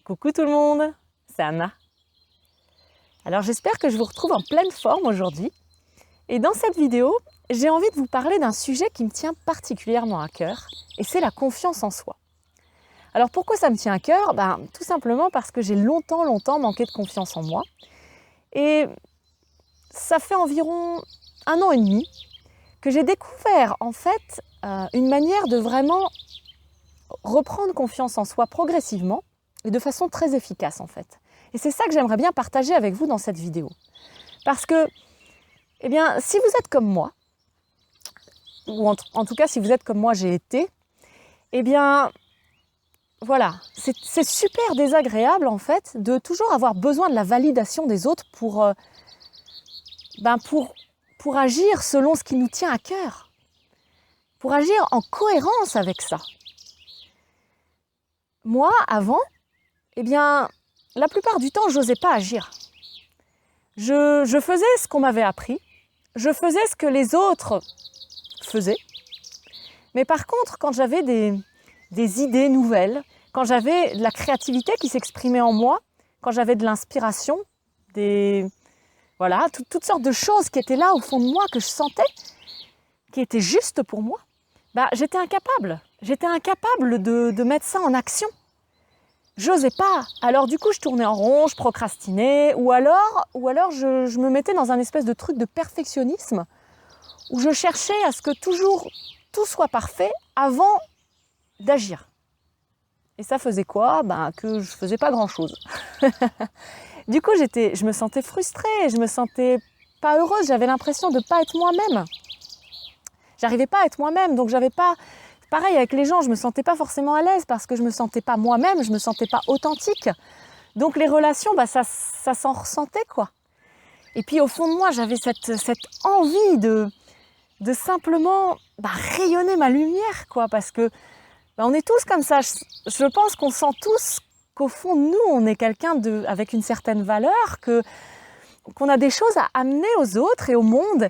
Coucou tout le monde, c'est Anna. Alors j'espère que je vous retrouve en pleine forme aujourd'hui. Et dans cette vidéo, j'ai envie de vous parler d'un sujet qui me tient particulièrement à cœur, et c'est la confiance en soi. Alors pourquoi ça me tient à cœur? Tout simplement parce que j'ai longtemps manqué de confiance en moi. Et ça fait environ 1 an et demi que j'ai découvert en fait une manière de vraiment reprendre confiance en soi progressivement et de façon très efficace en fait. Et c'est ça que j'aimerais bien partager avec vous dans cette vidéo. Parce que, si vous êtes comme moi, ou en tout cas si vous êtes comme moi j'ai été, voilà, c'est super désagréable en fait de toujours avoir besoin de la validation des autres pour agir selon ce qui nous tient à cœur, pour agir en cohérence avec ça. Moi, avant, la plupart du temps, je n'osais pas agir. Je faisais ce qu'on m'avait appris, je faisais ce que les autres faisaient. Mais par contre, quand j'avais des idées nouvelles, quand j'avais de la créativité qui s'exprimait en moi, quand j'avais de l'inspiration, toutes sortes de choses qui étaient là au fond de moi, que je sentais, qui étaient justes pour moi, j'étais incapable. J'étais incapable de mettre ça en action. J'osais pas. Alors du coup, je tournais en rond, je procrastinais, ou alors je me mettais dans un espèce de truc de perfectionnisme où je cherchais à ce que toujours tout soit parfait avant d'agir. Et ça faisait quoi? Que je faisais pas grand-chose. Du coup, je me sentais frustrée, je me sentais pas heureuse, j'avais l'impression de pas être moi-même. J'arrivais pas à être moi-même, donc j'avais pas... Pareil avec les gens, je me sentais pas forcément à l'aise parce que je me sentais pas moi-même, je me sentais pas authentique. Donc les relations, ça s'en ressentait quoi. Et puis au fond de moi, j'avais cette envie de simplement rayonner ma lumière quoi, parce que on est tous comme ça. Je pense qu'on sent tous qu'au fond de nous, on est quelqu'un avec une certaine valeur, qu'on a des choses à amener aux autres et au monde.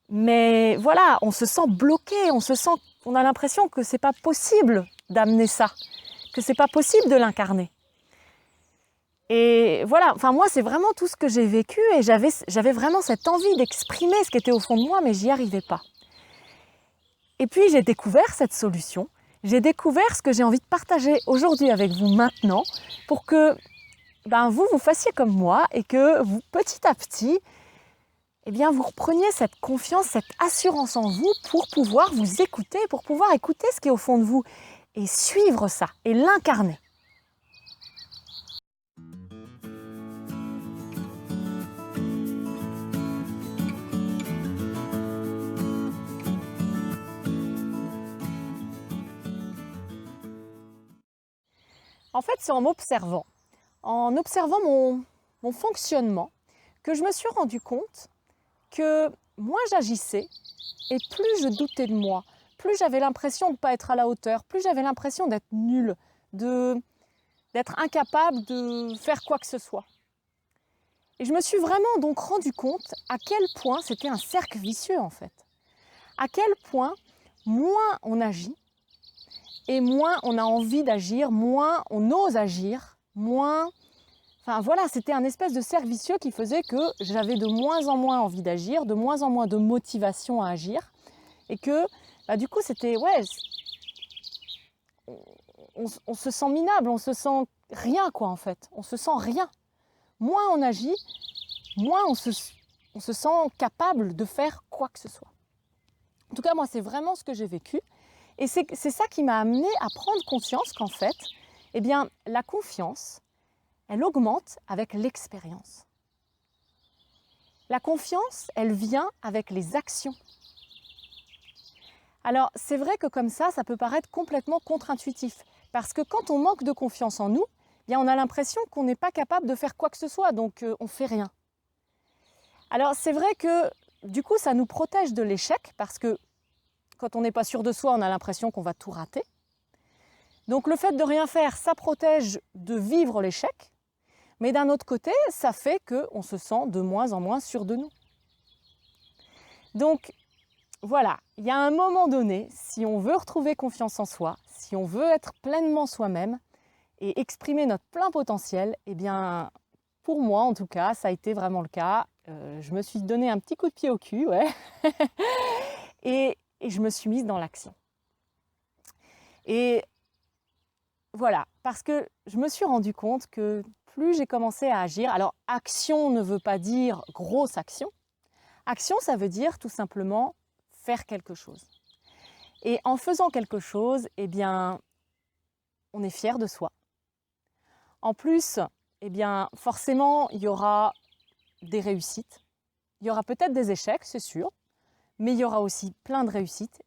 Mais voilà, on se sent bloqué, on a l'impression que c'est pas possible d'amener ça, que c'est pas possible de l'incarner. Et voilà, moi c'est vraiment tout ce que j'ai vécu et j'avais vraiment cette envie d'exprimer ce qui était au fond de moi, mais j'y arrivais pas. Et puis j'ai découvert cette solution, j'ai découvert ce que j'ai envie de partager aujourd'hui avec vous maintenant, pour que vous fassiez comme moi et que vous, petit à petit, vous repreniez cette confiance, cette assurance en vous pour pouvoir vous écouter, pour pouvoir écouter ce qui est au fond de vous et suivre ça et l'incarner. En fait, c'est en observant mon fonctionnement, que je me suis rendu compte que moins j'agissais et plus je doutais de moi, plus j'avais l'impression de ne pas être à la hauteur, plus j'avais l'impression d'être nulle, d'être incapable de faire quoi que ce soit. Et je me suis vraiment donc rendu compte à quel point c'était un cercle vicieux en fait. À quel point moins on agit et moins on a envie d'agir, moins on ose agir, moins... c'était un espèce de cercle vicieux qui faisait que j'avais de moins en moins envie d'agir, de moins en moins de motivation à agir. Et que, du coup, c'était, on se sent minable, on se sent rien, quoi, en fait. On se sent rien. Moins on agit, moins on se sent capable de faire quoi que ce soit. En tout cas, moi, c'est vraiment ce que j'ai vécu. Et c'est ça qui m'a amené à prendre conscience qu'en fait, la confiance, elle augmente avec l'expérience. La confiance, elle vient avec les actions. Alors, c'est vrai que comme ça peut paraître complètement contre-intuitif. Parce que quand on manque de confiance en nous, on a l'impression qu'on n'est pas capable de faire quoi que ce soit, donc on ne fait rien. Alors, c'est vrai que du coup, ça nous protège de l'échec, parce que quand on n'est pas sûr de soi, on a l'impression qu'on va tout rater. Donc, le fait de rien faire, ça protège de vivre l'échec. Mais d'un autre côté, ça fait qu'on se sent de moins en moins sûr de nous. Donc, voilà, il y a un moment donné, si on veut retrouver confiance en soi, si on veut être pleinement soi-même, et exprimer notre plein potentiel, eh bien, pour moi en tout cas, ça a été vraiment le cas. Je me suis donné un petit coup de pied au cul, ouais, et je me suis mise dans l'action. Et voilà, parce que je me suis rendu compte que plus j'ai commencé à agir, alors action ne veut pas dire grosse action. Action, ça veut dire tout simplement faire quelque chose. Et en faisant quelque chose, eh bien, on est fier de soi. En plus, eh bien, forcément, il y aura des réussites. Il y aura peut-être des échecs, c'est sûr, mais il y aura aussi plein de réussites.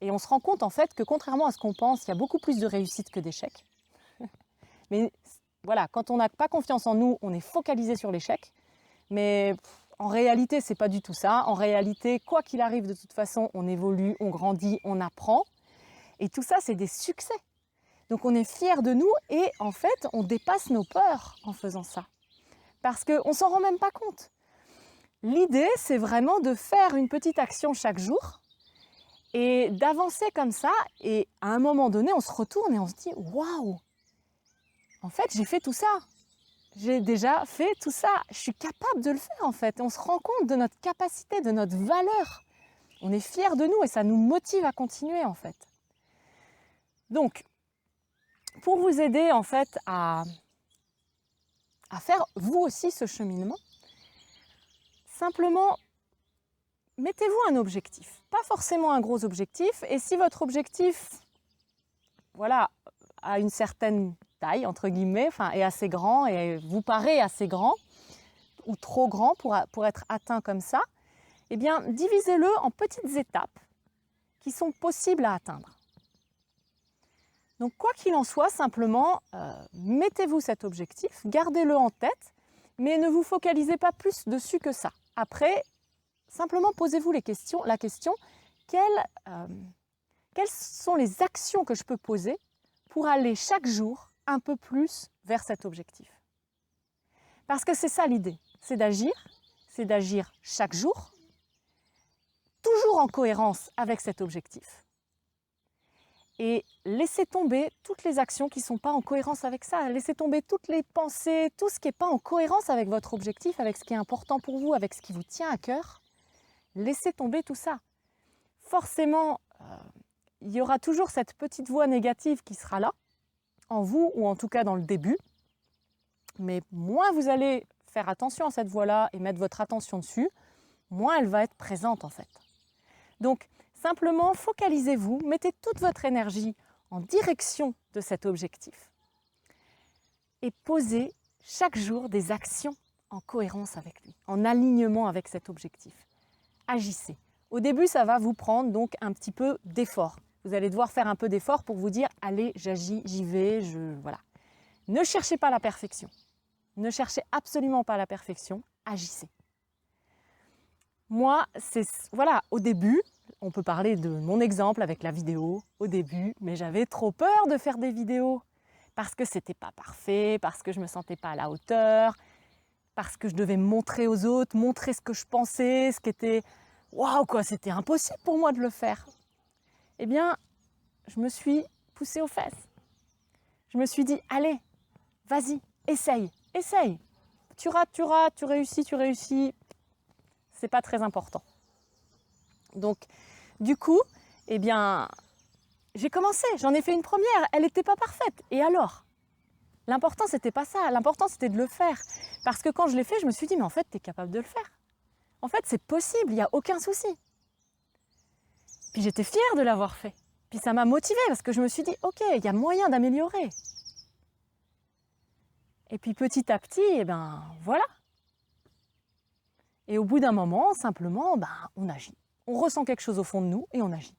Et on se rend compte en fait que contrairement à ce qu'on pense, il y a beaucoup plus de réussites que d'échecs. Mais voilà, quand on n'a pas confiance en nous, on est focalisé sur l'échec. Mais en réalité, c'est pas du tout ça. En réalité, quoi qu'il arrive, de toute façon, on évolue, on grandit, on apprend. Et tout ça, c'est des succès. Donc on est fiers de nous et en fait, on dépasse nos peurs en faisant ça. Parce qu'on ne s'en rend même pas compte. L'idée, c'est vraiment de faire une petite action chaque jour et d'avancer comme ça. Et à un moment donné, on se retourne et on se dit « Waouh ! En fait, j'ai fait tout ça. J'ai déjà fait tout ça. Je suis capable de le faire en fait. » On se rend compte de notre capacité, de notre valeur. On est fiers de nous et ça nous motive à continuer en fait. Donc, pour vous aider en fait à faire vous aussi ce cheminement, simplement mettez-vous un objectif. Pas forcément un gros objectif. Et si votre objectif, voilà, a une certaine taille, entre guillemets, enfin, est assez grand et vous paraît assez grand ou trop grand pour être atteint comme ça, eh bien, divisez-le en petites étapes qui sont possibles à atteindre. Donc, quoi qu'il en soit, simplement, mettez-vous cet objectif, gardez-le en tête, mais ne vous focalisez pas plus dessus que ça. Après, simplement posez-vous la question, quelles sont les actions que je peux poser pour aller chaque jour un peu plus vers cet objectif? Parce que c'est ça l'idée, c'est d'agir chaque jour, toujours en cohérence avec cet objectif. Et laissez tomber toutes les actions qui ne sont pas en cohérence avec ça. Laissez tomber toutes les pensées, tout ce qui n'est pas en cohérence avec votre objectif, avec ce qui est important pour vous, avec ce qui vous tient à cœur. Laissez tomber tout ça. Forcément, il y aura toujours cette petite voix négative qui sera là, en vous ou en tout cas dans le début. Mais moins vous allez faire attention à cette voix-là et mettre votre attention dessus, moins elle va être présente en fait. Donc, simplement, focalisez-vous, mettez toute votre énergie en direction de cet objectif et posez chaque jour des actions en cohérence avec lui, en alignement avec cet objectif. Agissez. Au début, ça va vous prendre donc un petit peu d'effort. Vous allez devoir faire un peu d'effort pour vous dire « Allez, j'agis, j'y vais, voilà ». Ne cherchez pas la perfection. Ne cherchez absolument pas la perfection, agissez. Moi, voilà, au début, on peut parler de mon exemple avec la vidéo, au début, mais j'avais trop peur de faire des vidéos parce que c'était pas parfait, parce que je me sentais pas à la hauteur, parce que je devais me montrer aux autres, montrer ce que je pensais, ce qui était waouh quoi, c'était impossible pour moi de le faire. Eh bien, je me suis poussée aux fesses. Je me suis dit, allez, vas-y, essaye. Tu rates, tu réussis. C'est pas très important. Donc, du coup, eh bien, j'ai commencé, j'en ai fait une première, elle n'était pas parfaite. Et alors? L'important, c'était pas ça, l'important, c'était de le faire. Parce que quand je l'ai fait, je me suis dit, mais en fait, tu es capable de le faire. En fait, c'est possible, il n'y a aucun souci. Puis j'étais fière de l'avoir fait. Puis ça m'a motivée parce que je me suis dit, ok, il y a moyen d'améliorer. Et puis petit à petit, eh ben voilà. Et au bout d'un moment, simplement, on agit. On ressent quelque chose au fond de nous et on agit.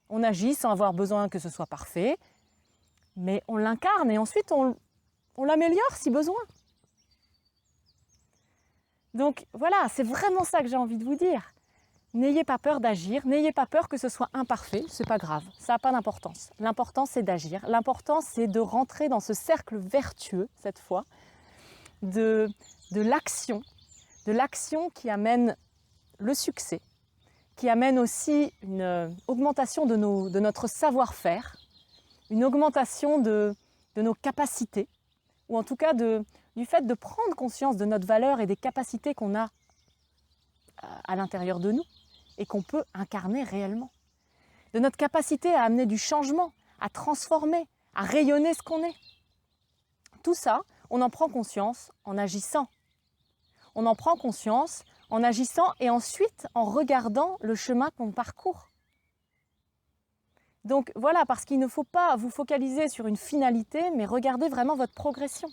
On agit sans avoir besoin que ce soit parfait, mais on l'incarne et ensuite on l'améliore si besoin. Donc voilà, c'est vraiment ça que j'ai envie de vous dire. N'ayez pas peur d'agir, n'ayez pas peur que ce soit imparfait, c'est pas grave, ça n'a pas d'importance. L'important c'est d'agir, l'important c'est de rentrer dans ce cercle vertueux, cette fois, de l'action qui amène le succès, qui amène aussi une augmentation de notre savoir-faire, une augmentation de de nos capacités, ou en tout cas du fait de prendre conscience de notre valeur et des capacités qu'on a à l'intérieur de nous et qu'on peut incarner réellement. De notre capacité à amener du changement, à transformer, à rayonner ce qu'on est. Tout ça, on en prend conscience en agissant. On en prend conscience en agissant et ensuite en regardant le chemin qu'on parcourt. Donc voilà, parce qu'il ne faut pas vous focaliser sur une finalité, mais regardez vraiment votre progression.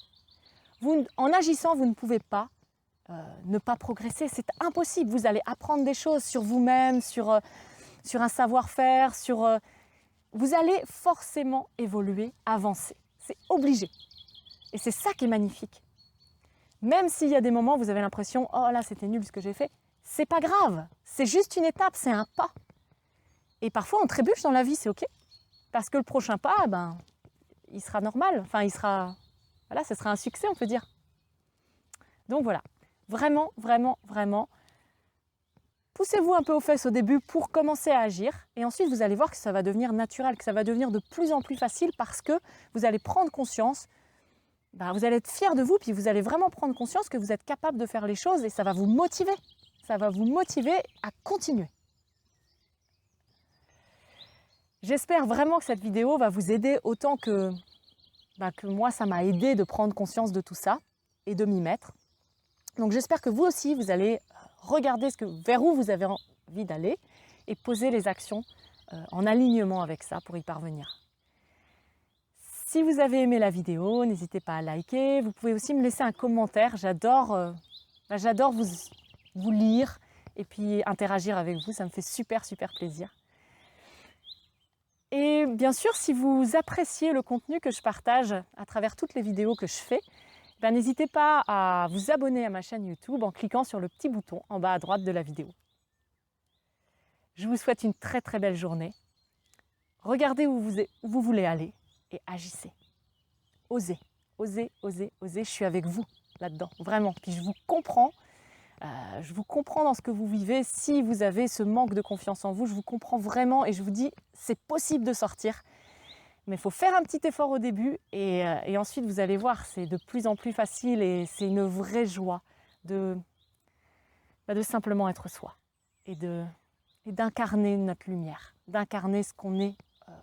En agissant, vous ne pouvez pas ne pas progresser, c'est impossible. Vous allez apprendre des choses sur vous-même, sur un savoir-faire, vous allez forcément évoluer, avancer. C'est obligé. Et c'est ça qui est magnifique. Même s'il y a des moments où vous avez l'impression « Oh là, c'était nul ce que j'ai fait », c'est pas grave. C'est juste une étape, c'est un pas. Et parfois, on trébuche dans la vie, c'est OK. Parce que le prochain pas, il sera normal. Enfin, ce sera un succès, on peut dire. Donc voilà. Vraiment, vraiment, vraiment, poussez-vous un peu aux fesses au début pour commencer à agir. Et ensuite, vous allez voir que ça va devenir naturel, que ça va devenir de plus en plus facile parce que vous allez prendre conscience, vous allez être fier de vous, puis vous allez vraiment prendre conscience que vous êtes capable de faire les choses et ça va vous motiver. Ça va vous motiver à continuer. J'espère vraiment que cette vidéo va vous aider autant que moi, ça m'a aidé de prendre conscience de tout ça et de m'y mettre. Donc j'espère que vous aussi, vous allez regarder vers où vous avez envie d'aller et poser les actions en alignement avec ça pour y parvenir. Si vous avez aimé la vidéo, n'hésitez pas à liker. Vous pouvez aussi me laisser un commentaire. J'adore vous lire et puis interagir avec vous. Ça me fait super, super plaisir. Et bien sûr, si vous appréciez le contenu que je partage à travers toutes les vidéos que je fais, n'hésitez pas à vous abonner à ma chaîne YouTube en cliquant sur le petit bouton en bas à droite de la vidéo. Je vous souhaite une très très belle journée. Regardez où vous voulez aller et agissez. Osez, osez, osez, osez. Je suis avec vous là-dedans, vraiment. Puis je vous comprends dans ce que vous vivez. Si vous avez ce manque de confiance en vous, je vous comprends vraiment et je vous dis, c'est possible de sortir. Mais il faut faire un petit effort au début et ensuite vous allez voir, c'est de plus en plus facile et c'est une vraie joie de simplement être soi et d'incarner notre lumière, d'incarner ce qu'on est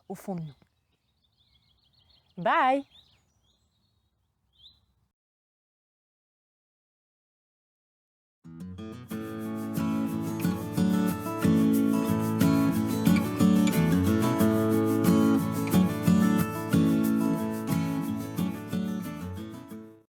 au fond de nous. Bye!